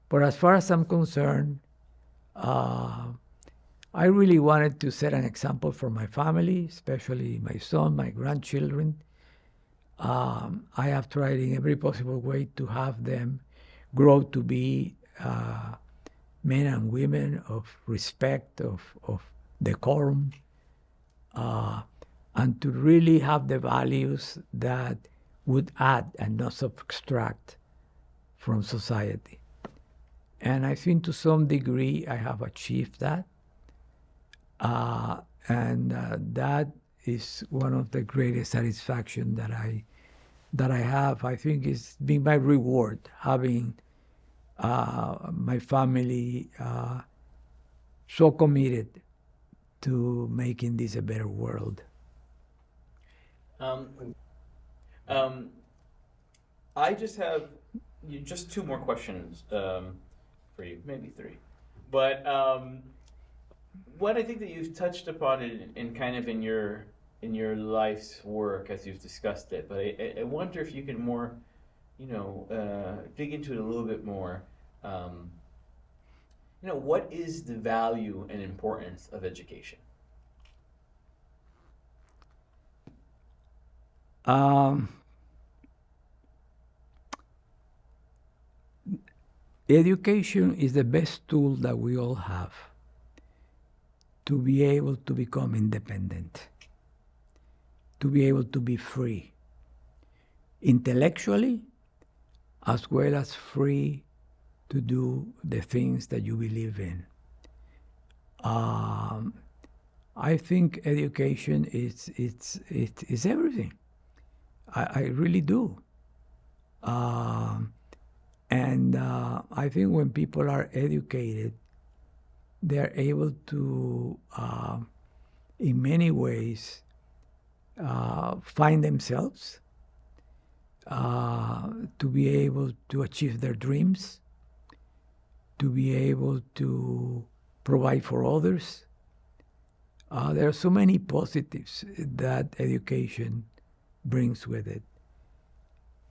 But as far as I'm concerned, I really wanted to set an example for my family, especially my son, my grandchildren. I have tried in every possible way to have them grow to be men and women of respect, of decorum, and to really have the values that would add and not subtract from society. And I think to some degree I have achieved that. That is one of the greatest satisfaction that I have. I think it's been my reward, having my family so committed to making this a better world. I just have just two more questions for you, maybe three. But what I think that you've touched upon in kind of in your life's work as you've discussed it, but I wonder if you can more, dig into it a little bit more. What is the value and importance of education? Education is the best tool that we all have to be able to become independent, to be able to be free, intellectually, as well as free to do the things that you believe in. I think education is everything. I really do. And I think when people are educated, they're able to, in many ways, find themselves, to be able to achieve their dreams, to be able to provide for others. There are so many positives that education brings with it.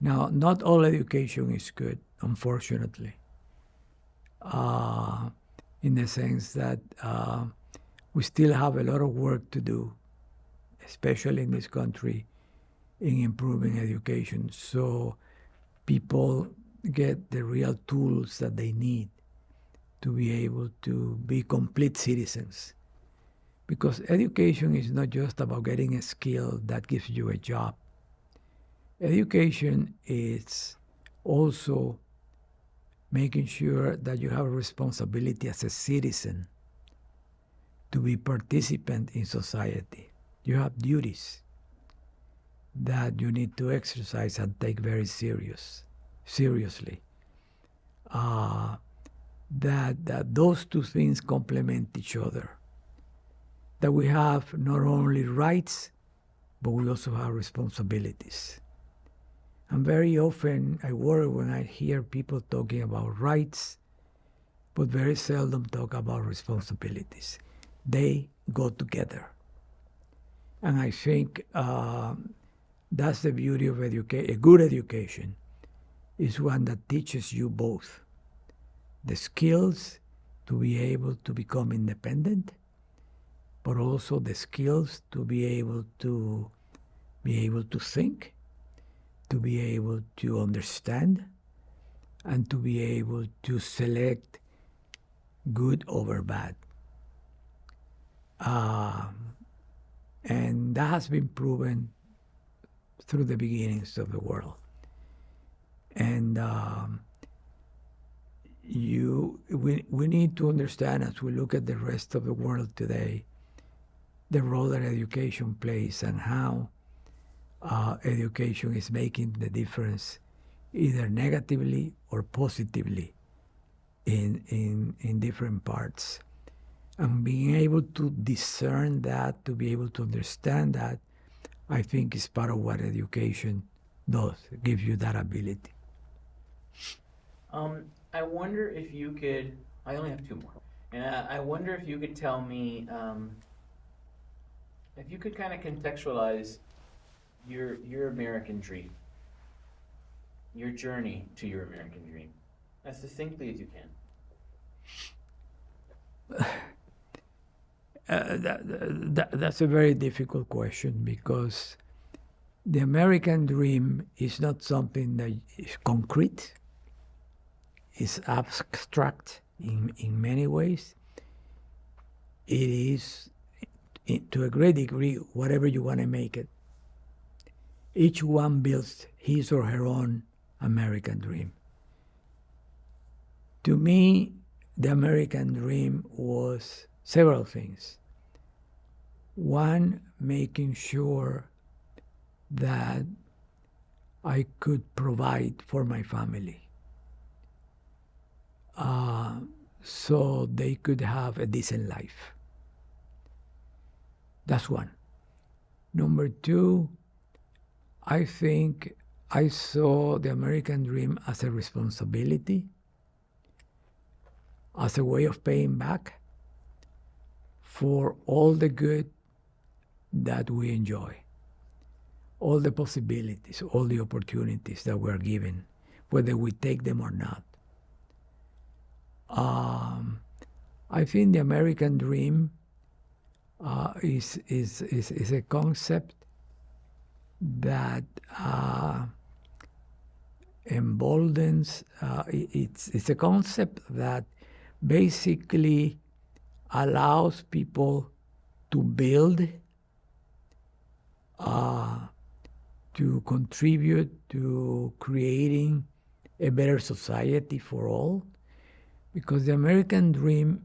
Now, not all education is good, unfortunately, in the sense that we still have a lot of work to do, especially in this country, in improving education, so people get the real tools that they need to be able to be complete citizens. Because education is not just about getting a skill that gives you a job. Education is also making sure that you have a responsibility as a citizen to be participant in society. You have duties that you need to exercise and take very seriously. That those two things complement each other. That we have not only rights, but we also have responsibilities. And very often I worry when I hear people talking about rights, but very seldom talk about responsibilities. They go together. And I think that's the beauty of education. A good education is one that teaches you both the skills to be able to become independent, but also the skills to be able to think, to be able to understand, and to be able to select good over bad. And that has been proven through the beginnings of the world. And we need to understand, as we look at the rest of the world today, the role that education plays and how education is making the difference, either negatively or positively, in different parts. And being able to discern that, to be able to understand that, I think is part of what education does, gives you that ability. I wonder if you could, I only have two more. And I wonder if you could tell me, if you could kind of contextualize your American dream, your journey to your American dream, as succinctly as you can. That's a very difficult question, because the American dream is not something that is concrete. It's abstract in many ways. It is, to a great degree, whatever you want to make it. Each one builds his or her own American dream. To me, the American dream was several things. One, making sure that I could provide for my family, so they could have a decent life. That's one. Number two, I think I saw the American dream as a responsibility, as a way of paying back for all the good that we enjoy, all the possibilities, all the opportunities that we're given, whether we take them or not. I think the American dream is a concept that emboldens. It's a concept that basically allows people to build, to contribute to creating a better society for all. Because the American dream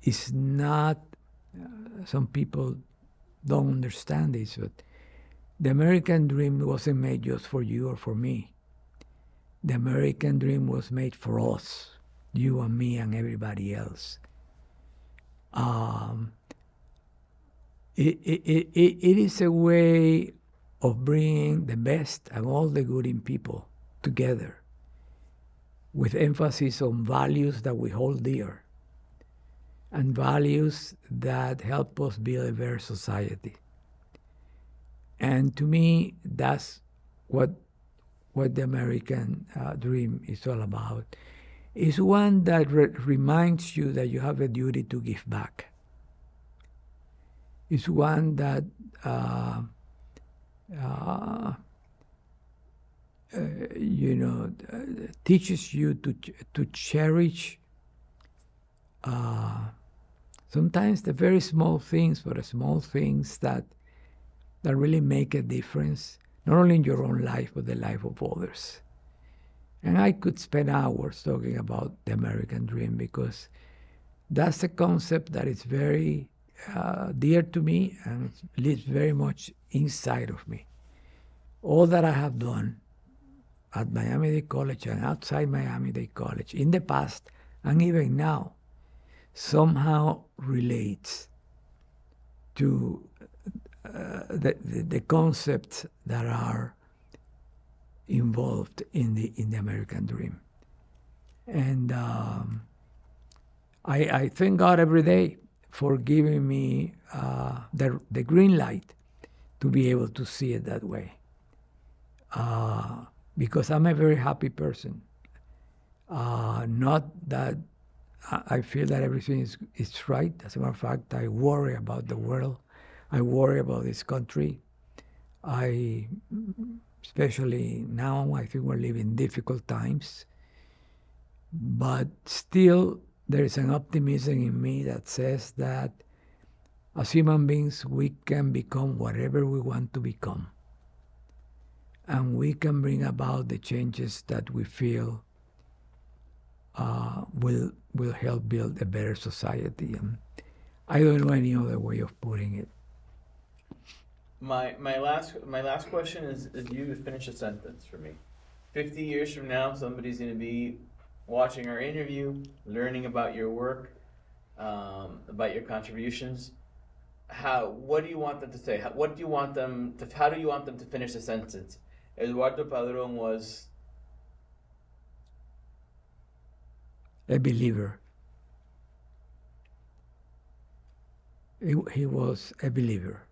is not some people don't understand this, but the American dream wasn't made just for you or for me. The American dream was made for us, you and me and everybody else. It is a way of bringing the best and all the good in people together, with emphasis on values that we hold dear and values that help us build a better society. And to me, that's what the American dream is all about. It's one that reminds you that you have a duty to give back. It's one that teaches you to cherish sometimes the very small things, but the small things that really make a difference, not only in your own life, but the life of others. And I could spend hours talking about the American dream, because that's a concept that is very dear to me and lives very much inside of me. All that I have done at Miami-Dade College and outside Miami-Dade College in the past and even now somehow relates to the concepts that are involved in the American dream. And I thank God every day for giving me the green light to be able to see it that way. Because I'm a very happy person. Not that I feel that everything is right. As a matter of fact, I worry about the world. I worry about this country. Especially now, I think we're living difficult times. But still, there is an optimism in me that says that as human beings, we can become whatever we want to become. And we can bring about the changes that we feel will help build a better society. And I don't know any other way of putting it. My last question is you to finish a sentence for me. 50 years from now, somebody's going to be watching our interview, learning about your work, about your contributions. What do you want them to say? How do you want them to finish the sentence? Eduardo Padrón was a believer. He was a believer.